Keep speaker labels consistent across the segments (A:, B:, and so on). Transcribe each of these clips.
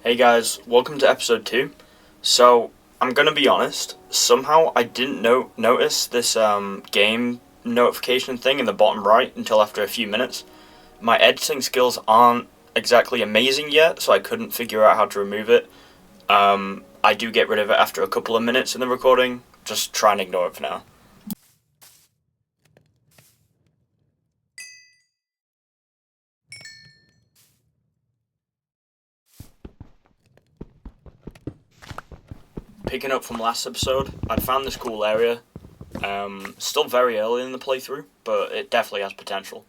A: Hey guys, welcome to episode 2. So, I'm gonna be honest, somehow I didn't notice this game notification thing in the bottom right until after a few minutes. My editing skills aren't exactly amazing yet, so I couldn't figure out how to remove it. I do get rid of it after a couple of minutes in the recording, just try and ignore it for now. Picking up from last episode, I'd found this cool area. Still very early in the playthrough, but it definitely has potential.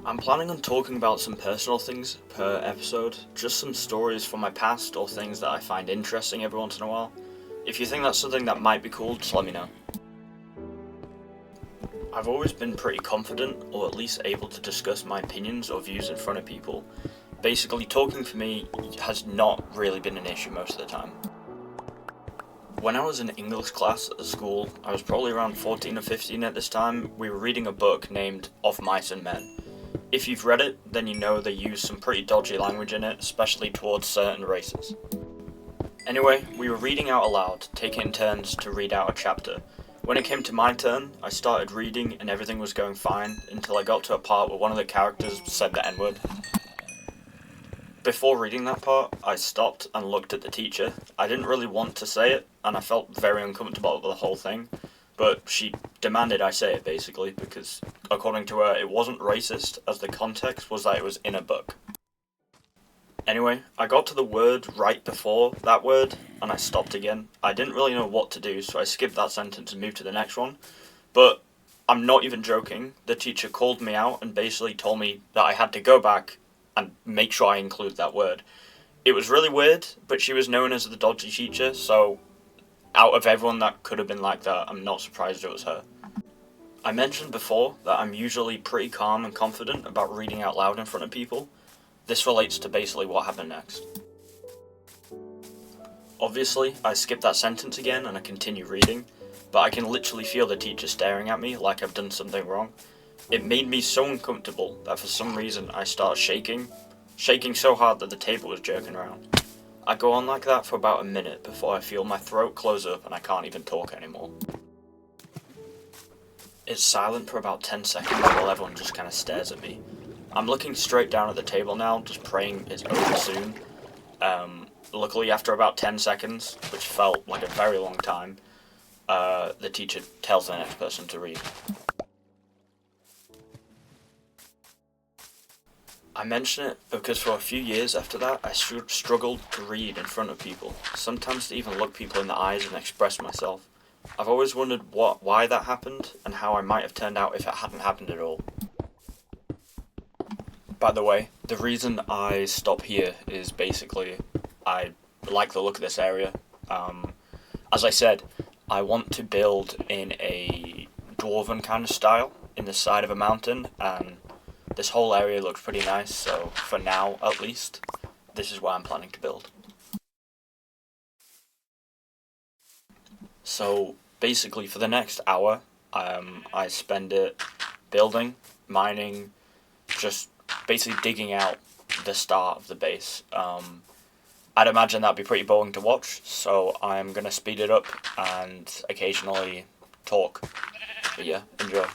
A: I'm planning on talking about some personal things per episode, just some stories from my past or things that I find interesting every once in a while. If you think that's something that might be cool, just let me know. I've always been pretty confident, or at least able to discuss my opinions or views in front of people. Basically, talking for me has not really been an issue most of the time. When I was in English class at school, I was probably around 14 or 15 at this time, we were reading a book named Of Mice and Men. If you've read it, then you know they use some pretty dodgy language in it, especially towards certain races. Anyway, we were reading out aloud, taking turns to read out a chapter. When it came to my turn, I started reading and everything was going fine until I got to a part where one of the characters said the N-word. Before reading that part, I stopped and looked at the teacher. I didn't really want to say it, and I felt very uncomfortable about the whole thing, but she demanded I say it basically, because according to her, it wasn't racist, as the context was that it was in a book. Anyway, I got to the word right before that word, and I stopped again. I didn't really know what to do, so I skipped that sentence and moved to the next one. But I'm not even joking, the teacher called me out and basically told me that I had to go back and make sure I include that word. It was really weird, but she was known as the dodgy teacher, so out of everyone that could have been like that, I'm not surprised it was her. I mentioned before that I'm usually pretty calm and confident about reading out loud in front of people. This relates to basically what happened next. Obviously, I skip that sentence again and I continue reading, but I can literally feel the teacher staring at me like I've done something wrong. It made me so uncomfortable that for some reason I start shaking so hard that the table was jerking around. I go on like that for about a minute before I feel my throat close up and I can't even talk anymore. It's silent for about 10 seconds while everyone just kind of stares at me. I'm looking straight down at the table now, just praying it's over soon. Luckily, after about 10 seconds, which felt like a very long time, the teacher tells the next person to read. I mention it because for a few years after that, I struggled to read in front of people, sometimes to even look people in the eyes and express myself. I've always wondered why that happened, and how I might have turned out if it hadn't happened at all. By the way, the reason I stop here is basically I like the look of this area. As I said, I want to build in a dwarven kind of style in the side of a mountain, and this whole area looks pretty nice, so for now at least. this is where I'm planning to build. So basically for the next hour, I spend it building, mining, just basically digging out the start of the base. I'd imagine that'd be pretty boring to watch, so I'm gonna speed it up and occasionally talk. But yeah, enjoy.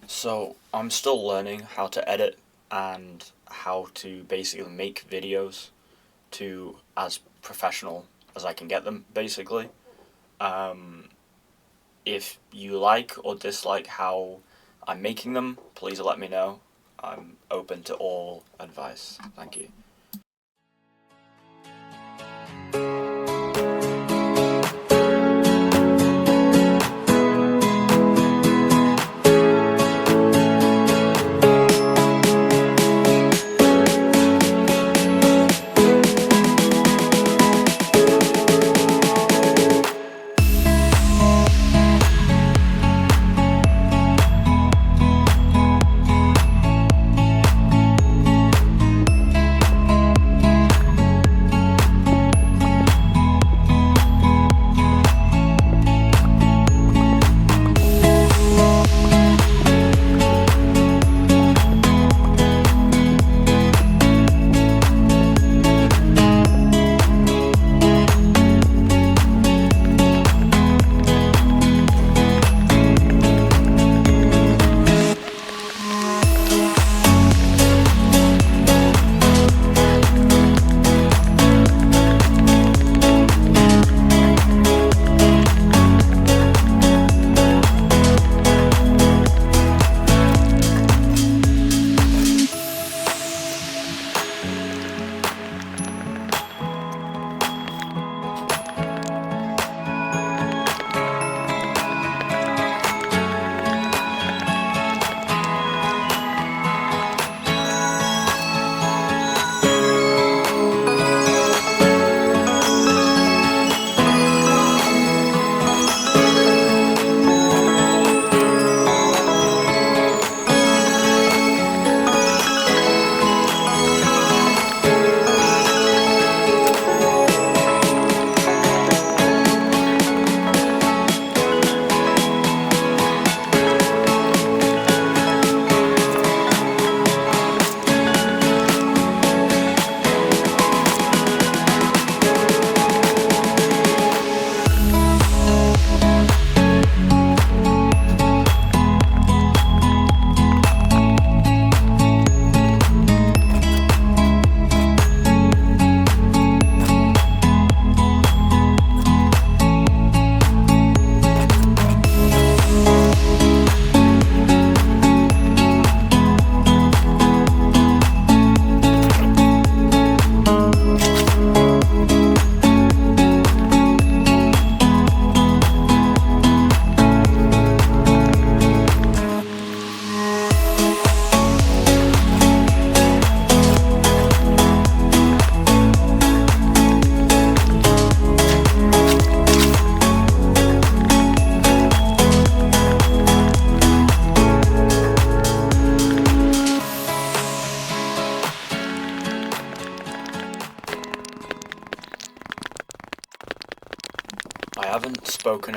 A: So I'm still learning how to edit and how to basically make videos to as professional as I can get them, basically. If you like or dislike how I'm making them, please let me know. I'm open to all advice. Thank you.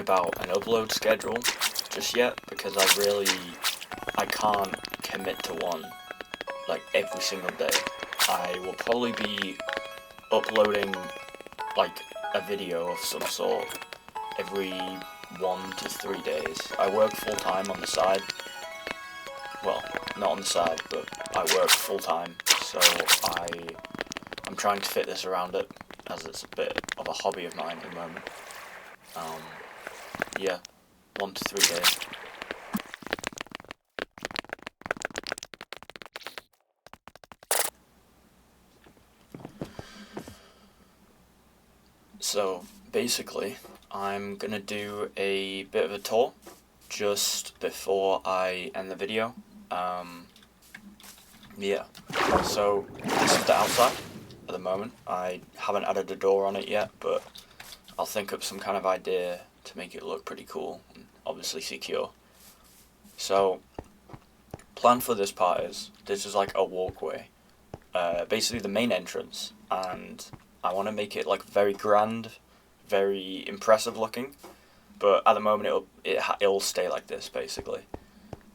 A: about an upload schedule just yet, because I can't commit to one, like, every single day. I will probably be uploading, like, a video of some sort every 1 to 3 days. I work full-time on the side. Well, not on the side, but I work full-time, so I'm trying to fit this around it, as it's a bit of a hobby of mine at the moment. Yeah, 1 to 3 days. So, basically, I'm gonna do a bit of a tour just before I end the video. Yeah, so this is the outside at the moment. I haven't added a door on it yet, but I'll think up some kind of idea to make it look pretty cool and obviously secure. So, plan for this part is, this is like a walkway, basically the main entrance, and I want to make it like very grand, very impressive looking, but at the moment it'll stay like this basically.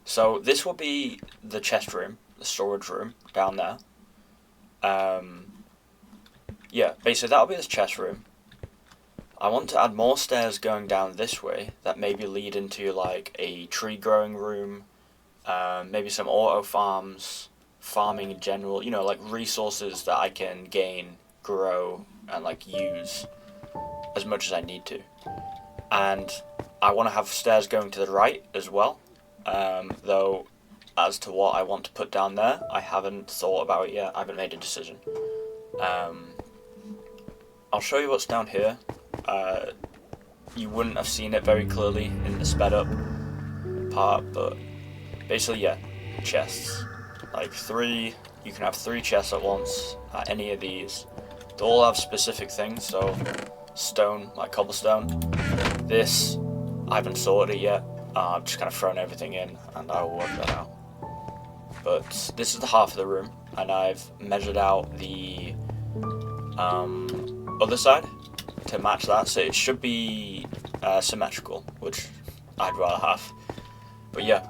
A: So this will be the chest room, the storage room down there. Yeah, basically that'll be the chest room. I want to add more stairs going down this way that maybe lead into like a tree growing room, maybe some auto farms, farming in general, you know, like resources that I can gain, grow, and like use as much as I need to. And I want to have stairs going to the right as well, though as to what I want to put down there, I haven't thought about it yet. I haven't made a decision. I'll show you what's down here. You wouldn't have seen it very clearly in the sped up part, but basically, yeah, chests. Like you can have 3 chests at once at any of these. They all have specific things, so stone, like cobblestone. This, I haven't sorted it yet. I've just kind of thrown everything in, and I will work that out. But this is the half of the room, and I've measured out the other side to match that, so it should be symmetrical, which I'd rather have. But yeah,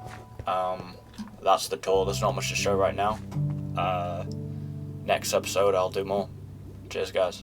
A: that's the tour. There's not much to show right now. Next episode I'll do more. Cheers, guys.